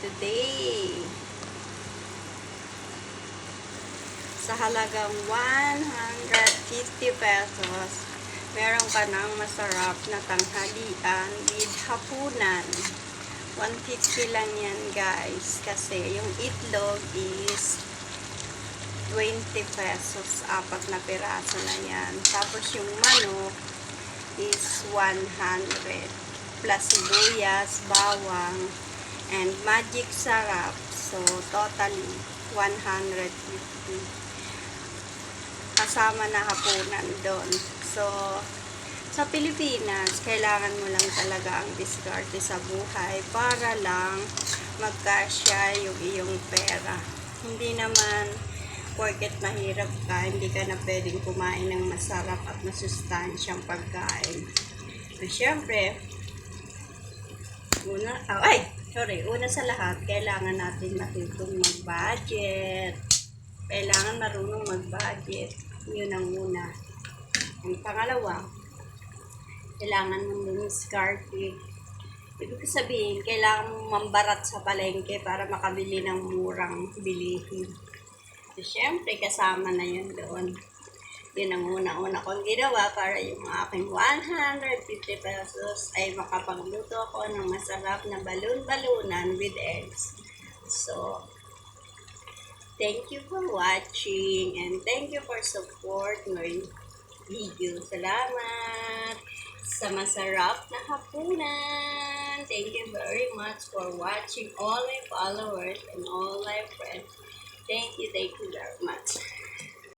today. Sa halagang 150 pesos, meron ka ng masarap na tanghalian with hapunan. 150 lang yan guys, kasi yung itlog is 20 pesos, 4 na piraso na yan. Tapos yung manok is 100 plus sibuyas, bawang, and magic sarap. So, totally 150. Kasama na hapunan doon. So, sa Pilipinas, kailangan mo lang talaga ang diskarte sa buhay para lang magkasya yung iyong pera. Hindi naman porket mahirap ka, hindi ka na pwedeng kumain ng masarap at masustansyang pagkain. So, syempre, una sa lahat, kailangan natin matutong mag-budget. Kailangan marunong mag-budget. Yun ang una. Ang pangalawa, kailangan mong dumiskarte. Ibig sabihin, kailangan mong mambarat sa palengke para makabili ng murang bilihin. So, syempre, kasama na yun doon. Yun ang una-una kong ginawa para yung aking 150 pesos ay makapagluto ako ng masarap na balon-balunan with eggs. So, thank you for watching and thank you for support my video. Salamat sa masarap na hapunan. Thank you very much for watching all my followers and all my friends. Thank you very much.